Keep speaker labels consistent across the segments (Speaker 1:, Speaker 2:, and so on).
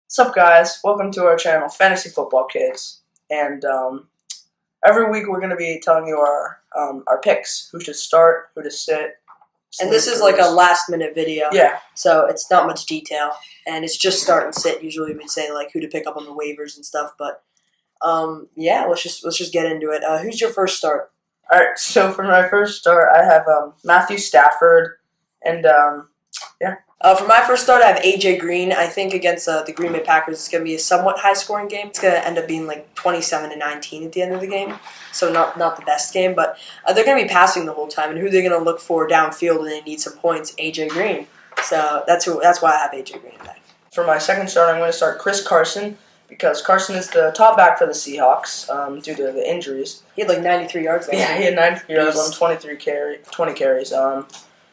Speaker 1: What's up, guys? Welcome to our channel, Fantasy Football Kids. And every week we're going to be telling you our picks: who should start, who to sit.
Speaker 2: And this is like a last-minute video.
Speaker 1: Yeah.
Speaker 2: So it's not much detail, and it's just start and sit. Usually we'd say like who to pick up on the waivers and stuff, but yeah, let's just get into it. Who's your first start?
Speaker 1: All right. So for my first start, I have Matthew Stafford, and yeah.
Speaker 2: For my first start, I have AJ Green. I think against the Green Bay Packers, it's going to be a somewhat high-scoring game. It's going to end up being like 27-19 at the end of the game, so not the best game. But they're going to be passing the whole time, and who they're going to look for downfield when they need some points? AJ Green. So that's why I have AJ Green today.
Speaker 1: For my second start, I'm going to start Chris Carson because Carson is the top back for the Seahawks due to the injuries.
Speaker 2: He had like 93 yards last week.
Speaker 1: Yeah, he had 93 yards on 20 carries.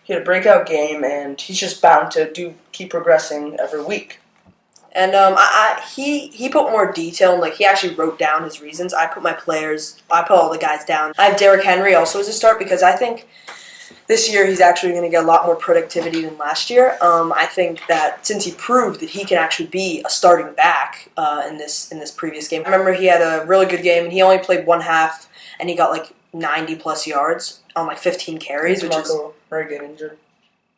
Speaker 1: He had a breakout game, and he's just bound to keep progressing every week.
Speaker 2: And he put more detail, and like he actually wrote down his reasons. I put all the guys down. I have Derrick Henry also as a start because I think this year he's actually going to get a lot more productivity than last year. I think that since he proved that he can actually be a starting back in this previous game. I remember he had a really good game, and he only played one half, and he got like 90+ yards on like 15 carries, which is
Speaker 1: very good injured.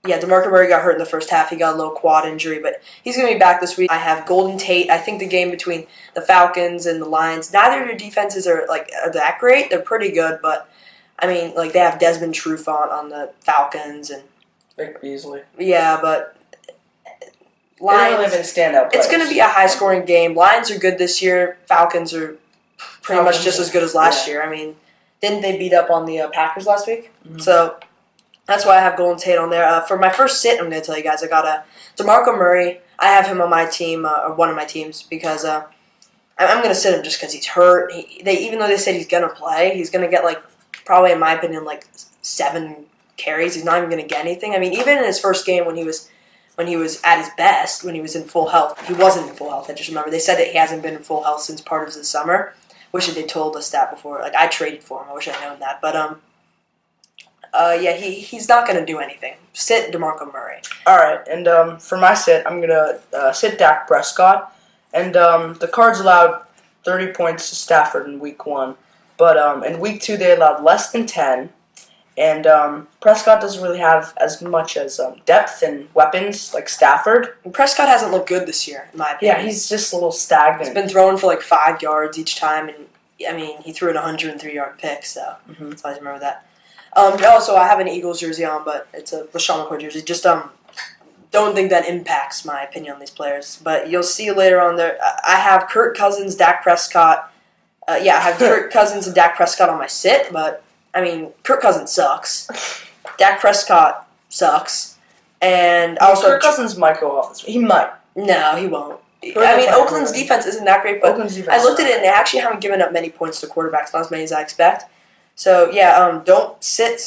Speaker 2: Yeah, DeMarco Murray got hurt in the first half. He got a little quad injury, but he's going to be back this week. I have Golden Tate. I think the game between the Falcons and the Lions, neither of their defenses are that great. They're pretty good, but I mean, like they have Desmond Trufant on the Falcons and
Speaker 1: Vic Beasley.
Speaker 2: Yeah, but
Speaker 1: Lions. They don't even stand out.
Speaker 2: It's going to be a high-scoring game. Lions are good this year. Falcons are pretty much just as good as last year. I mean, didn't they beat up on the Packers last week? Mm-hmm. So that's why I have Golden Tate on there. For my first sit, I'm going to tell you guys, I got DeMarco Murray. I have him on my team, or one of my teams, because I'm going to sit him just because he's hurt. Even though they said he's going to play, he's going to get, probably in my opinion, 7 carries. He's not even going to get anything. I mean, even in his first game when he was at his best, when he was in full health, he wasn't in full health. I just remember they said that he hasn't been in full health since part of the summer. Wish that they told us that before. I traded for him. I wish I'd known that. But, yeah, he's not going to do anything. Sit DeMarco Murray.
Speaker 1: All right, and for my sit, I'm going to sit Dak Prescott. And the Cards allowed 30 points to Stafford in Week 1. But in Week 2, they allowed less than 10. And Prescott doesn't really have as much as depth and weapons like Stafford.
Speaker 2: And Prescott hasn't looked good this year, in my opinion.
Speaker 1: Yeah, he's just a little stagnant.
Speaker 2: He's been throwing for 5 yards each time. And, I mean, he threw an 103-yard pick, so that's why I remember that. Also, I have an Eagles jersey on, but it's a LeSean McCoy jersey. Just don't think that impacts my opinion on these players. But you'll see later on there. I have Kirk Cousins, Dak Prescott. I have Kirk Cousins and Dak Prescott on my sit, but I mean, Kirk Cousins sucks. Dak Prescott sucks, and also
Speaker 1: Kirk Cousins might go off this week. He might.
Speaker 2: No, he won't. I mean, Oakland's defense isn't that great, but I looked at it and they actually haven't given up many points to quarterbacks, not as many as I expect. So yeah, don't sit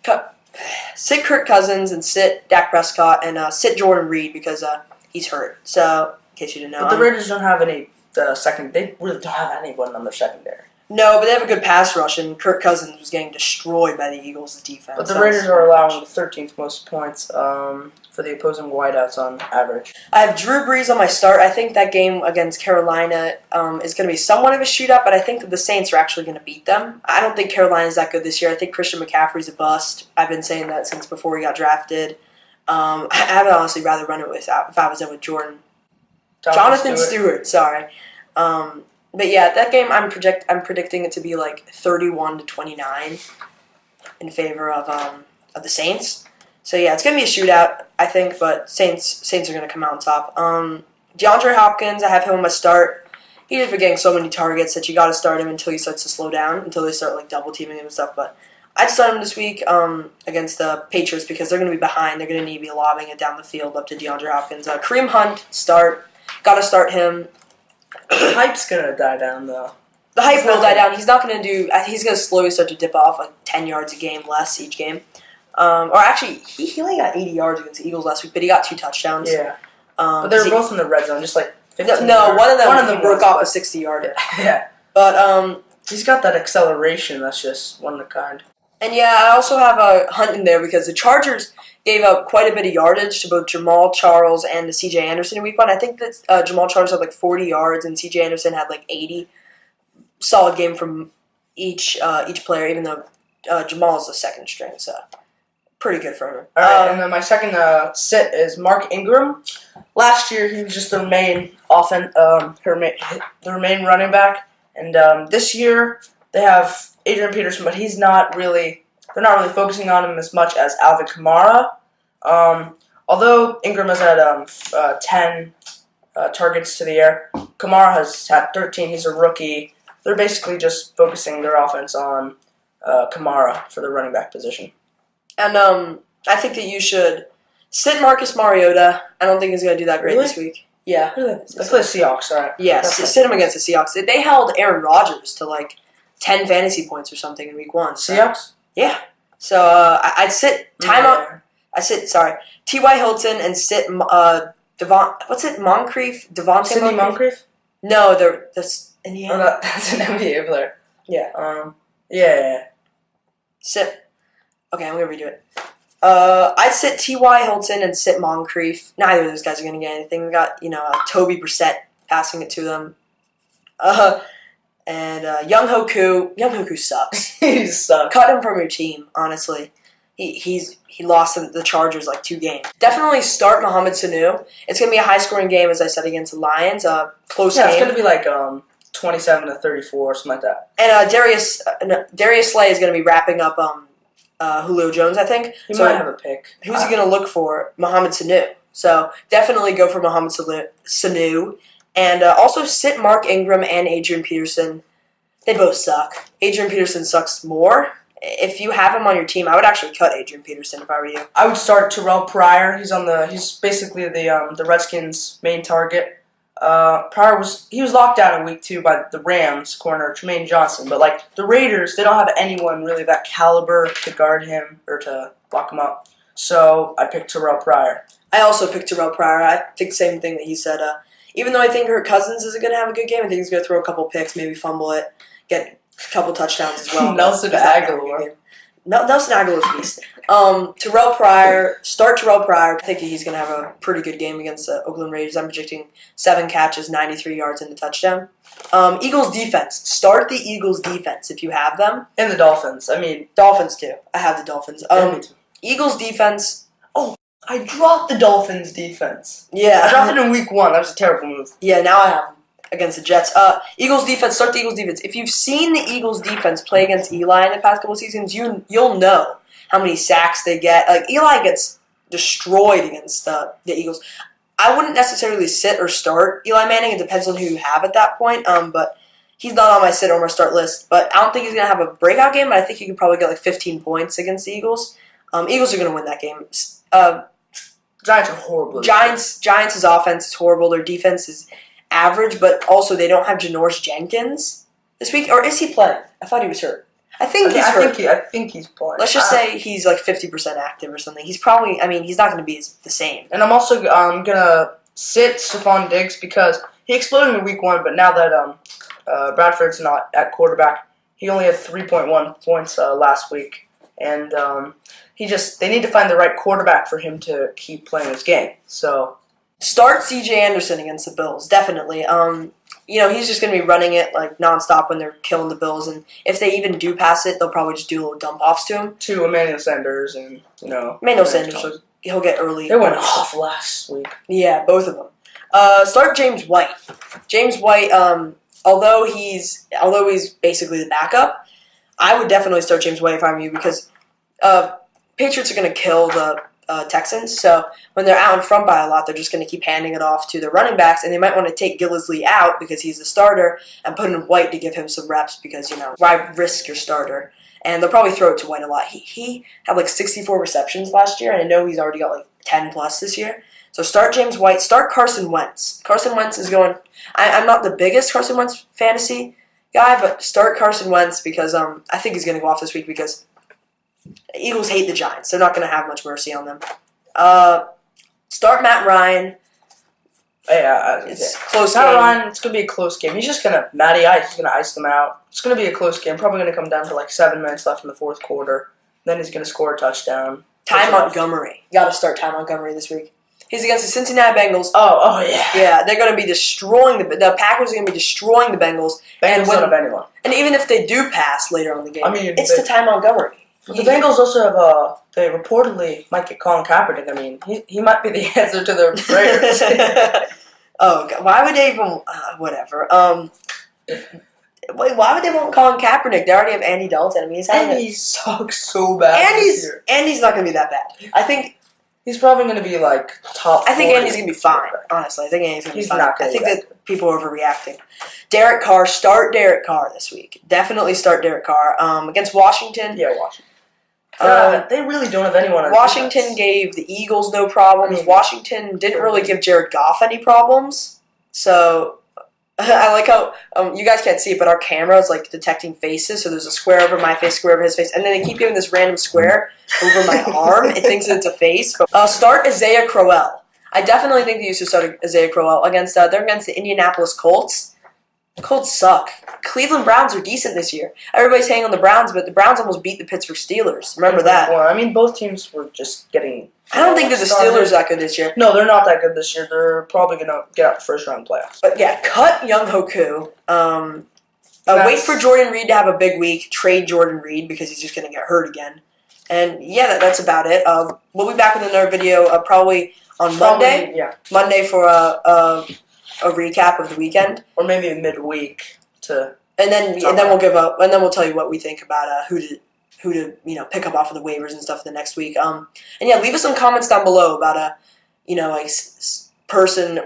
Speaker 2: Kirk Cousins and sit Dak Prescott and sit Jordan Reed because he's hurt. So in case you didn't know,
Speaker 1: but the Raiders don't have any second. They really don't have anyone on their secondary.
Speaker 2: No, but they have a good pass rush, and Kirk Cousins was getting destroyed by the Eagles' defense.
Speaker 1: But the Raiders are allowing the 13th most points for the opposing wideouts on average.
Speaker 2: I have Drew Brees on my start. I think that game against Carolina is going to be somewhat of a shootout, but I think that the Saints are actually going to beat them. I don't think Carolina's that good this year. I think Christian McCaffrey's a bust. I've been saying that since before he got drafted. I would honestly rather run it if I was in with Jonathan Stewart. Sorry. But yeah, that game I'm predicting it to be 31-29 in favor of the Saints. So yeah, it's gonna be a shootout, I think, but Saints are gonna come out on top. DeAndre Hopkins, I have him on my start. He's just been getting so many targets that you gotta start him until he starts to slow down, until they start double teaming him and stuff. But I'd start him this week against the Patriots because they're gonna be behind. They're gonna need to be lobbing it down the field up to DeAndre Hopkins. Kareem Hunt, gotta start him.
Speaker 1: The hype's gonna die down though.
Speaker 2: The hype will die down. He's not gonna do. He's gonna slowly start to dip off 10 yards a game less each game. Or actually, he only got 80 yards against the Eagles last week, but he got 2 touchdowns.
Speaker 1: Yeah. But they were both in the red zone, just 15
Speaker 2: No, one of them broke off a 60-yarder.
Speaker 1: Yeah.
Speaker 2: But
Speaker 1: he's got that acceleration. That's just one of a kind.
Speaker 2: And yeah, I also have a Hunt in there because the Chargers gave up quite a bit of yardage to both Jamal Charles and to C.J. Anderson in week 1. I think that Jamal Charles had like 40 yards and C.J. Anderson had like 80. Solid game from each player, even though Jamal is the second string, so pretty good for him.
Speaker 1: All right, and then my second sit is Mark Ingram. Last year, he was just the main the main running back, and this year they have Adrian Peterson, but he's not really. They're not really focusing on him as much as Alvin Kamara. Although Ingram has had 10 targets to the air, Kamara has had 13. He's a rookie. They're basically just focusing their offense on Kamara for the running back position.
Speaker 2: And I think that you should sit Marcus Mariota. I don't think he's going to do that great this week. Yeah.
Speaker 1: They play the Seahawks, right?
Speaker 2: Yes, sit him against the Seahawks. They held Aaron Rodgers to like 10 fantasy points or something in week 1. So.
Speaker 1: Seahawks?
Speaker 2: Yeah. So I'd sit timeout. I sit T.Y. Hilton and sit Moncrief? Devontae
Speaker 1: Sidney Moncrief?
Speaker 2: No, that's Indiana.
Speaker 1: Oh, that's an NBA player.
Speaker 2: Yeah.
Speaker 1: Yeah.
Speaker 2: Sit. Okay, I'm gonna redo it. I'd sit T.Y. Hilton and sit Moncrief. Neither of those guys are gonna get anything. We got Toby Brissett passing it to them. And Young Hoku sucks.
Speaker 1: He sucks.
Speaker 2: Cut him from your team, honestly. He lost the Chargers like 2 games. Definitely start Mohamed Sanu. It's gonna be a high scoring game, as I said, against the Lions. Close game.
Speaker 1: It's gonna be like 27-34 or something like that.
Speaker 2: And Darius Slay is gonna be wrapping up Julio Jones, I think.
Speaker 1: He might have a pick.
Speaker 2: Who's he gonna look for? Mohamed Sanu. So definitely go for Mohamed Sanu. And also sit Mark Ingram and Adrian Peterson. They both suck. Adrian Peterson sucks more. If you have him on your team, I would actually cut Adrian Peterson if I were you.
Speaker 1: I would start Terrell Pryor. He's basically the Redskins' main target. Pryor was locked down in week 2 by the Rams corner Tremaine Johnson, but like the Raiders, they don't have anyone really that caliber to guard him or to lock him up. So I picked Terrell Pryor.
Speaker 2: I also picked Terrell Pryor. I think the same thing that he said. Even though I think Kirk Cousins is going to have a good game, I think he's going to throw a couple picks, maybe fumble it, get a couple touchdowns as well.
Speaker 1: Nelson Aguilar.
Speaker 2: Nelson Aguilar's a beast. Terrell Pryor. Start Terrell Pryor. I think he's going to have a pretty good game against the Oakland Raiders. I'm projecting 7 catches, 93 yards, and a touchdown. Eagles defense. Start the Eagles defense if you have them.
Speaker 1: And the Dolphins.
Speaker 2: Dolphins too. I have the Dolphins.
Speaker 1: Me too.
Speaker 2: Eagles defense.
Speaker 1: I dropped the Dolphins defense.
Speaker 2: Yeah.
Speaker 1: I dropped it in week 1. That was a terrible move.
Speaker 2: Yeah, now I have them against the Jets. Eagles defense. Start the Eagles defense. If you've seen the Eagles defense play against Eli in the past couple of seasons, you'll know how many sacks they get. Like Eli gets destroyed against the Eagles. I wouldn't necessarily sit or start Eli Manning. It depends on who you have at that point. But he's not on my sit or my start list. But I don't think he's going to have a breakout game. But I think he could probably get like 15 points against the Eagles. Eagles are going to win that game.
Speaker 1: Giants are horrible.
Speaker 2: Giants' offense is horrible. Their defense is average, but also they don't have Janoris Jenkins this week. Or is he playing? I thought he was hurt. I think he's hurt.
Speaker 1: I think he's playing.
Speaker 2: Let's just say he's like 50% active or something. He's probably, he's not going to be the same.
Speaker 1: And I'm also going to sit Stephon Diggs because he exploded in week 1, but now that Bradford's not at quarterback, he only had 3.1 points last week. And they need to find the right quarterback for him to keep playing this game. So
Speaker 2: start C.J. Anderson against the Bills, definitely. He's just going to be running it like nonstop when they're killing the Bills, and if they even do pass it, they'll probably just do little dump offs to him.
Speaker 1: To Emmanuel Sanders and
Speaker 2: Emmanuel Sanders. He'll get early.
Speaker 1: They went off last week.
Speaker 2: Yeah, both of them. Start James White. James White, although he's basically the backup, I would definitely start James White if I'm you because Patriots are going to kill the Texans. So when they're out in front by a lot, they're just going to keep handing it off to their running backs, and they might want to take Gillislee out because he's the starter and put in White to give him some reps because, why risk your starter? And they'll probably throw it to White a lot. He had like 64 receptions last year, and I know he's already got like 10 plus this year. So start James White. Start Carson Wentz. Carson Wentz is going – I'm not the biggest Carson Wentz fantasy guy, but start Carson Wentz because I think he's going to go off this week because the Eagles hate the Giants. They're not going to have much mercy on them. Start Matt Ryan.
Speaker 1: Yeah,
Speaker 2: it's close game.
Speaker 1: Matt Ryan, it's going to be a close game. He's just going to Matty Ice. He's going to ice them out. It's going to be a close game. Probably going to come down to like 7 minutes left in the fourth quarter. Then he's going to score a touchdown.
Speaker 2: Ty Montgomery. You got to start Ty Montgomery this week. He's against the Cincinnati Bengals.
Speaker 1: Oh yeah.
Speaker 2: Yeah, they're going to be destroying the Packers are going to be destroying the Bengals.
Speaker 1: Bengals don't have anyone.
Speaker 2: And even if they do pass later on in the game,
Speaker 1: I mean,
Speaker 2: it's to Ty Montgomery.
Speaker 1: The Bengals also have they reportedly might get Colin Kaepernick. I mean, he might be the answer to their prayers.
Speaker 2: Oh God, why would they even? Whatever. Why would they want Colin Kaepernick? They already have Andy Dalton. I mean,
Speaker 1: He sucks so bad.
Speaker 2: Andy's not going to be that bad. I think
Speaker 1: he's probably going to be like top.
Speaker 2: I think
Speaker 1: 40.
Speaker 2: Andy's going to be fine. Honestly, I think Andy's going to be
Speaker 1: He's
Speaker 2: fine.
Speaker 1: not
Speaker 2: I
Speaker 1: gonna
Speaker 2: think
Speaker 1: be
Speaker 2: that people are overreacting. Derek Carr, start Derek Carr this week. Definitely start Derek Carr against Washington.
Speaker 1: Yeah, Washington. They really don't have anyone.
Speaker 2: Washington gave the Eagles no problems. Washington didn't really give Jared Goff any problems. So I like how you guys can't see it, but our camera is like detecting faces. So there's a square over my face, square over his face, and then they keep giving this random square over my arm. It thinks that it's a face. But start Isaiah Crowell. I definitely think that you should start Isaiah Crowell against. They're against the Indianapolis Colts. The Colts suck. Cleveland Browns are decent this year. Everybody's hanging on the Browns, but the Browns almost beat the Pittsburgh Steelers. Remember that?
Speaker 1: Well, I mean, both teams were just getting.
Speaker 2: I don't think that the Steelers are that good this year.
Speaker 1: No, they're not that good this year. They're probably going to get out the first round playoffs.
Speaker 2: But yeah, cut Young Hoku. Wait for Jordan Reed to have a big week. Trade Jordan Reed because he's just going to get hurt again. And yeah, that's about it. We'll be back with another video probably on Monday.
Speaker 1: Yeah.
Speaker 2: Monday for a recap of the weekend,
Speaker 1: or maybe midweek to.
Speaker 2: And then we'll tell you what we think about who to pick up off of the waivers and stuff the next week. And yeah, leave us some comments down below about person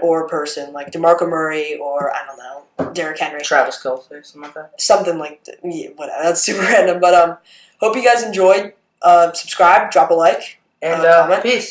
Speaker 2: like DeMarco Murray or I don't know Derrick Henry,
Speaker 1: Travis Kelce, something like that.
Speaker 2: Something like whatever. That's super random, but hope you guys enjoyed. Subscribe, drop a like,
Speaker 1: and
Speaker 2: comment.
Speaker 1: Peace.